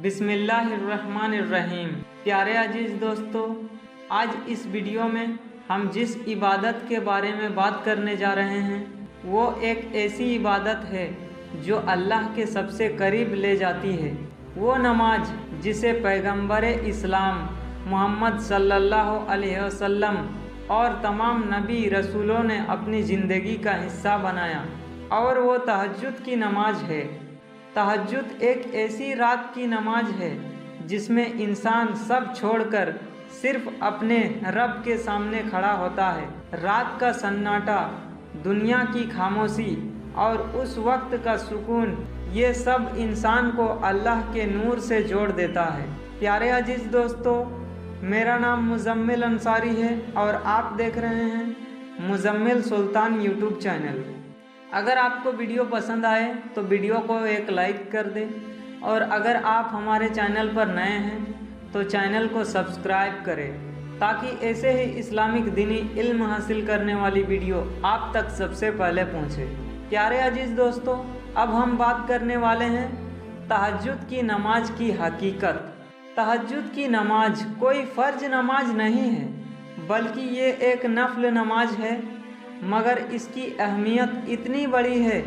बिस्मिल्लाहिर्रहमानिर्रहीम। प्यारे अजीज़ दोस्तों, आज इस वीडियो में हम जिस इबादत के बारे में बात करने जा रहे हैं वो एक ऐसी इबादत है जो अल्लाह के सबसे करीब ले जाती है। वो नमाज जिसे पैगंबर इस्लाम मोहम्मद सल्लल्लाहु अलैहि वसल्लम और तमाम नबी रसूलों ने अपनी ज़िंदगी का हिस्सा बनाया, और वो तहज्जुद की नमाज है। तहज्जुद एक ऐसी रात की नमाज है जिसमें इंसान सब छोड़कर सिर्फ अपने रब के सामने खड़ा होता है। रात का सन्नाटा, दुनिया की खामोशी और उस वक्त का सुकून, ये सब इंसान को अल्लाह के नूर से जोड़ देता है। प्यारे अजीज़ दोस्तों, मेरा नाम मुजम्मिल अंसारी है और आप देख रहे हैं मुजम्मिल सुल्तान यूट्यूब चैनल। अगर आपको वीडियो पसंद आए तो वीडियो को एक लाइक कर दें, और अगर आप हमारे चैनल पर नए हैं तो चैनल को सब्सक्राइब करें ताकि ऐसे ही इस्लामिक दीनी इल्म हासिल करने वाली वीडियो आप तक सबसे पहले पहुंचे। प्यारे अजीज़ दोस्तों, अब हम बात करने वाले हैं तहज्जुद की नमाज की हकीकत। तहज्जुद की नमाज कोई फ़र्ज नमाज नहीं है, बल्कि ये एक नफल नमाज है, मगर इसकी अहमियत इतनी बड़ी है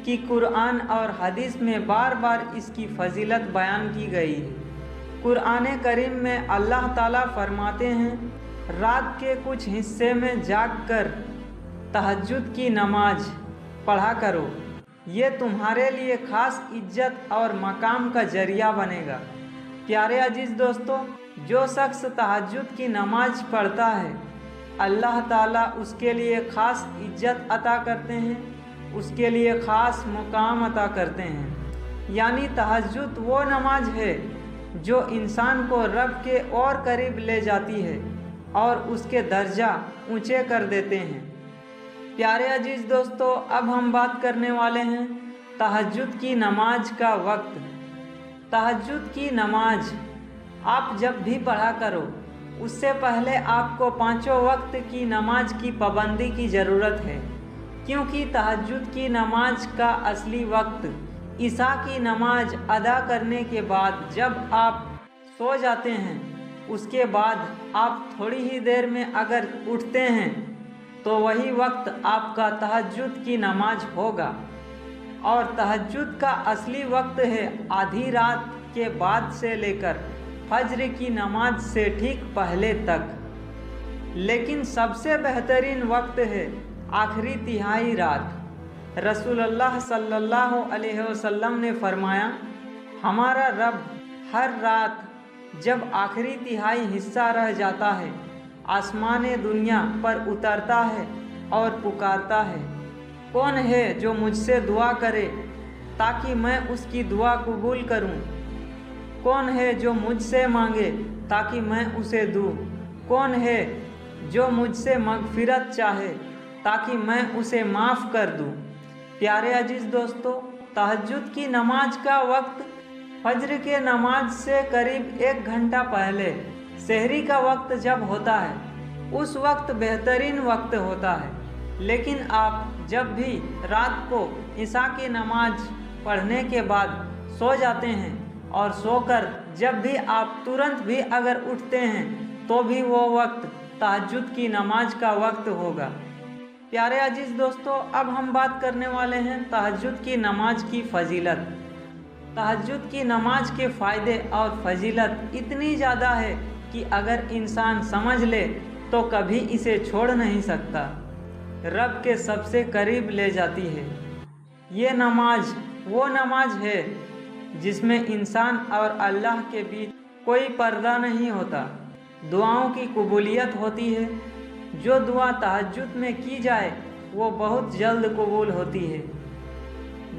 कि कुरान और हदीस में बार बार इसकी फजीलत बयान की गई है। कुरान करीम में अल्लाह ताला फरमाते हैं, रात के कुछ हिस्से में जागकर तहज्जुद की नमाज पढ़ा करो, ये तुम्हारे लिए ख़ास इज्जत और मकाम का जरिया बनेगा। प्यारे अजीज़ दोस्तों, जो शख्स तहज्जुद की नमाज पढ़ता है अल्लाह ताला उसके लिए ख़ास इज्जत अता करते हैं, उसके लिए ख़ास मुकाम अता करते हैं। यानी तहज्जुद वो नमाज है जो इंसान को रब के और करीब ले जाती है और उसके दर्जा ऊंचे कर देते हैं। प्यारे अजीज़ दोस्तों, अब हम बात करने वाले हैं तहज्जुद की नमाज का वक्त। तहज्जुद की नमाज आप जब भी पढ़ा करो, उससे पहले आपको पांचों वक्त की नमाज की पाबंदी की ज़रूरत है, क्योंकि तहज्जुद की नमाज का असली वक्त इशा की नमाज अदा करने के बाद जब आप सो जाते हैं, उसके बाद आप थोड़ी ही देर में अगर उठते हैं तो वही वक्त आपका तहज्जुद की नमाज होगा। और तहज्जुद का असली वक्त है आधी रात के बाद से लेकर फज्र की नमाज से ठीक पहले तक, लेकिन सबसे बेहतरीन वक्त है आखिरी तिहाई रात। रसूलुल्लाह सल्लल्लाहु अलैहि वसल्लम ने फरमाया, हमारा रब हर रात जब आखिरी तिहाई हिस्सा रह जाता है, आसमान दुनिया पर उतरता है और पुकारता है, कौन है जो मुझसे दुआ करे ताकि मैं उसकी दुआ कबूल करूं? कौन है जो मुझसे मांगे ताकि मैं उसे दूं? कौन है जो मुझसे मगफिरत चाहे ताकि मैं उसे माफ़ कर दूं? प्यारे अजीज़ दोस्तों, तहज्जुद की नमाज का वक्त फज्र के नमाज से करीब 1 घंटा पहले सहरी का वक्त जब होता है, उस वक्त बेहतरीन वक्त होता है। लेकिन आप जब भी रात को इशा की नमाज पढ़ने के बाद सो जाते हैं और सोकर जब भी आप तुरंत भी अगर उठते हैं तो भी वो वक्त तहज्जुद की नमाज का वक्त होगा। प्यारे अजीज़ दोस्तों, अब हम बात करने वाले हैं तहज्जुद की नमाज की फजीलत। तहज्जुद की नमाज के फ़ायदे और फजीलत इतनी ज़्यादा है कि अगर इंसान समझ ले तो कभी इसे छोड़ नहीं सकता। रब के सबसे करीब ले जाती है। ये नमाज वो नमाज है जिसमें इंसान और अल्लाह के बीच कोई पर्दा नहीं होता। दुआओं की कबूलियत होती है। जो दुआ तहज्जुद में की जाए वो बहुत जल्द कबूल होती है।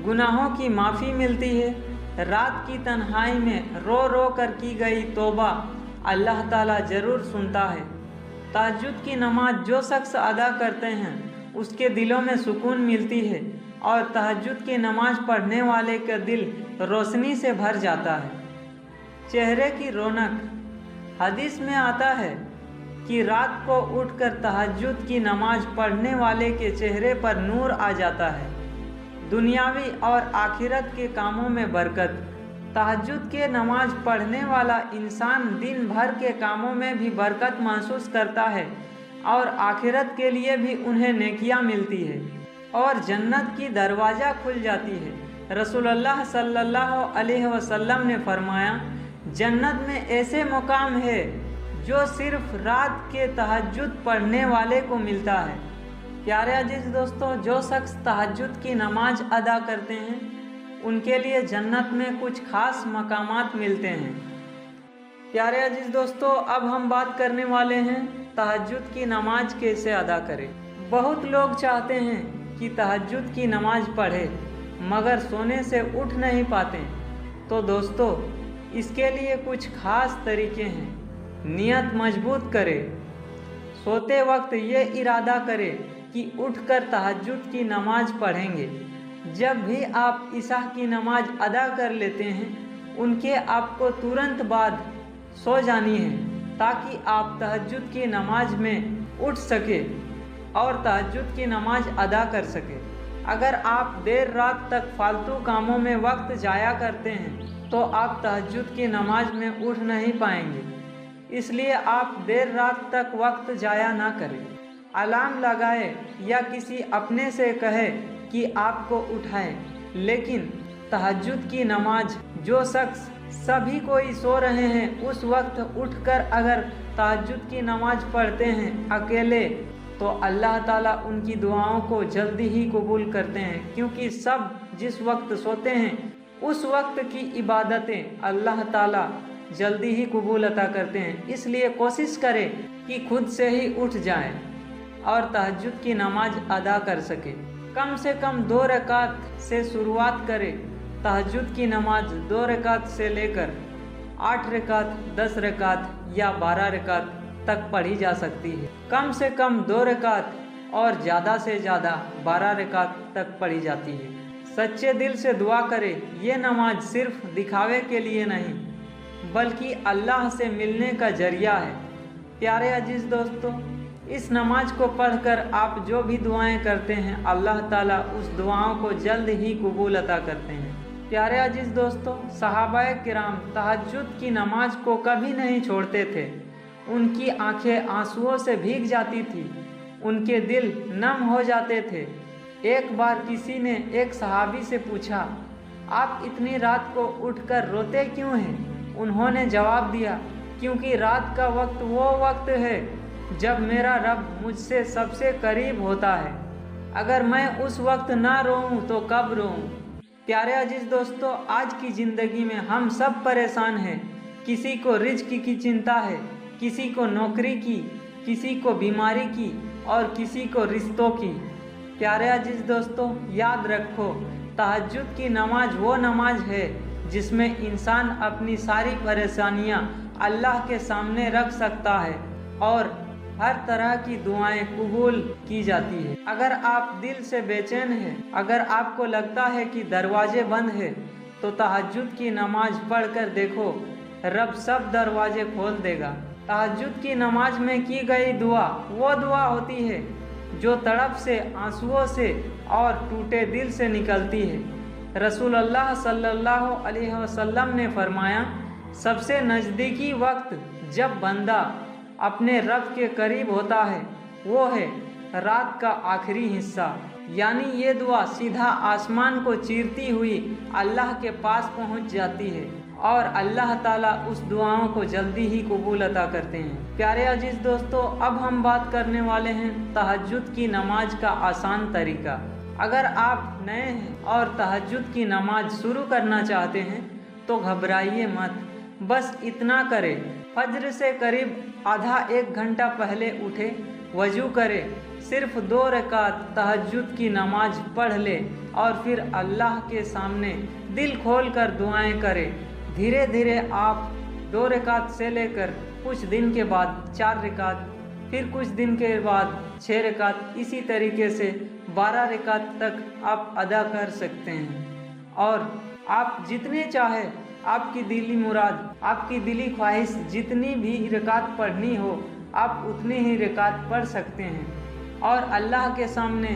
गुनाहों की माफ़ी मिलती है। रात की तन्हाई में रो रो कर की गई तौबा अल्लाह ताला ज़रूर सुनता है। तहज्जुद की नमाज जो शख्स अदा करते हैं उसके दिलों में सुकून मिलती है, और तहज्जुद की नमाज पढ़ने वाले का दिल रोशनी से भर जाता है। चेहरे की रौनक, हदीस में आता है कि रात को उठकर तहज्जुद की नमाज पढ़ने वाले के चेहरे पर नूर आ जाता है। दुनियावी और आखिरत के कामों में बरकत, तहज्जुद के नमाज पढ़ने वाला इंसान दिन भर के कामों में भी बरकत महसूस करता है और आखिरत के लिए भी उन्हें नेकियां मिलती है और जन्नत की दरवाज़ा खुल जाती है। रसूलुल्लाह सल्लल्लाहु अलैहि वसल्लम ने फरमाया, जन्नत में ऐसे मुकाम है जो सिर्फ रात के तहज्जुद पढ़ने वाले को मिलता है। प्यारे अजीज दोस्तों, जो शख्स तहज्जुद की नमाज अदा करते हैं उनके लिए जन्नत में कुछ खास मकामात मिलते हैं। प्यारे अजीज दोस्तों, अब हम बात करने वाले हैं तहज्जुद की नमाज कैसे अदा करें। बहुत लोग चाहते हैं कि तहज्जुद की नमाज पढ़े मगर सोने से उठ नहीं पाते। तो दोस्तों, इसके लिए कुछ खास तरीके हैं। नियत मजबूत करें। सोते वक्त ये इरादा करें कि उठकर तहज्जुद की नमाज पढ़ेंगे। जब भी आप इशा की नमाज अदा कर लेते हैं उनके आपको तुरंत बाद सो जानी है ताकि आप तहज्जुद की नमाज में उठ सके और तहज्जुद की नमाज अदा कर सके। अगर आप देर रात तक फालतू कामों में वक्त जाया करते हैं तो आप तहज्जुद की नमाज में उठ नहीं पाएंगे। इसलिए आप देर रात तक वक्त जाया ना करें। अलार्म लगाए या किसी अपने से कहे कि आपको उठाए, लेकिन तहज्जुद की नमाज जो शख्स सभी कोई सो रहे हैं उस वक्त उठकर अगर तहज्जुद की नमाज पढ़ते हैं अकेले तो अल्लाह ताला उनकी दुआओं को जल्दी ही कबूल करते हैं, क्योंकि सब जिस वक्त सोते हैं उस वक्त की इबादतें अल्लाह ताला जल्दी ही कबूल अता करते हैं। इसलिए कोशिश करें कि खुद से ही उठ जाएं और तहज्जुद की नमाज अदा कर सके। कम से कम 2 रकात से शुरुआत करें। तहज्जुद की नमाज 2 रकात से लेकर 8 रकात, 10 रकात या 12 रकात तक पढ़ी जा सकती है। कम से कम 2 रकात और ज़्यादा से ज़्यादा 12 रकात तक पढ़ी जाती है। सच्चे दिल से दुआ करें। ये नमाज सिर्फ दिखावे के लिए नहीं बल्कि अल्लाह से मिलने का जरिया है। प्यारे अजीज़ दोस्तों, इस नमाज को पढ़कर आप जो भी दुआएं करते हैं अल्लाह ताला उस दुआओं को जल्द ही कबूल अता करते हैं। प्यारे अजीज़ दोस्तों, सहाबाए किराम तहज्जुद की नमाज को कभी नहीं छोड़ते थे। उनकी आंखें आंसुओं से भीग जाती थी, उनके दिल नम हो जाते थे। एक बार किसी ने एक सहाबी से पूछा, आप इतनी रात को उठकर रोते क्यों हैं? उन्होंने जवाब दिया, क्योंकि रात का वक्त वो वक्त है जब मेरा रब मुझसे सबसे करीब होता है। अगर मैं उस वक्त ना रोऊं तो कब रोऊं? प्यारे अजीज दोस्तों, आज की ज़िंदगी में हम सब परेशान हैं। किसी को रिज़्क की चिंता है, किसी को नौकरी की, किसी को बीमारी की और किसी को रिश्तों की। प्यारे अजीज दोस्तों, याद रखो, तहज्जुद की नमाज वो नमाज है जिसमें इंसान अपनी सारी परेशानियां अल्लाह के सामने रख सकता है और हर तरह की दुआएं कबूल की जाती है। अगर आप दिल से बेचैन हैं, अगर आपको लगता है कि दरवाजे बंद है, तो तहज्जुद की नमाज पढ़कर देखो, रब सब दरवाजे खोल देगा। तहज्जुद की नमाज में की गई दुआ वो दुआ होती है जो तड़प से, आंसुओं से और टूटे दिल से निकलती है। रसूलुल्लाह सल्लल्लाहु अलैहि वसल्लम ने फरमाया, सबसे नज़दीकी वक्त जब बंदा अपने रब के करीब होता है वो है रात का आखिरी हिस्सा। यानी ये दुआ सीधा आसमान को चीरती हुई अल्लाह के पास पहुंच जाती है और अल्लाह ताला उस दुआओं को जल्दी ही कबूल अता करते हैं। प्यारे अजीज़ दोस्तों, अब हम बात करने वाले हैं तहज्जुद की नमाज का आसान तरीका। अगर आप नए हैं और तहज्जुद की नमाज शुरू करना चाहते हैं तो घबराइए मत, बस इतना करें, फज्र से करीब आधा 1 घंटा पहले उठे, वजू करे, सिर्फ 2 रकात तहज्जुद की नमाज पढ़ ले और फिर अल्लाह के सामने दिल खोल कर दुआएं करें। धीरे धीरे आप 2 रकात से लेकर कुछ दिन के बाद 4 रकात, फिर कुछ दिन के बाद 6 रकात, इसी तरीके से 12 रकात तक आप अदा कर सकते हैं। और आप जितने चाहे, आपकी दिली मुराद, आपकी दिली ख्वाहिश जितनी भी रकात पढ़नी हो आप उतनी ही रकात पढ़ सकते हैं और अल्लाह के सामने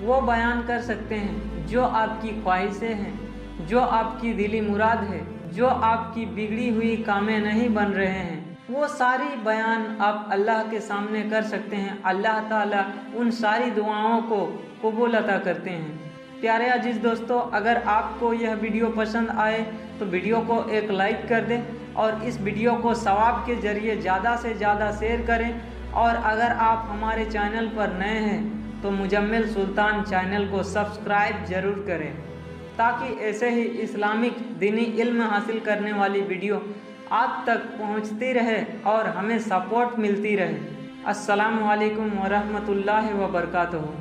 वो बयान कर सकते हैं जो आपकी ख्वाहिशें हैं, जो आपकी दिली मुराद है, जो आपकी बिगड़ी हुई कामें नहीं बन रहे हैं, वो सारी बयान आप अल्लाह के सामने कर सकते हैं। अल्लाह ताला उन सारी दुआओं को कबूल अता करते हैं। प्यारे अजीज़ दोस्तों, अगर आपको यह वीडियो पसंद आए तो वीडियो को एक लाइक कर दें और इस वीडियो को सवाब के ज़रिए ज़्यादा से ज़्यादा शेयर करें। और अगर आप हमारे चैनल पर नए हैं तो मुजम्मिल सुल्तान चैनल को सब्सक्राइब ज़रूर करें, ताकि ऐसे ही इस्लामिक दीनी इल्म हासिल करने वाली वीडियो आप तक पहुंचती रहे और हमें सपोर्ट मिलती रहे। अस्सलामु अलैकुम वरहमतुल्लाहि व बरकातुहू।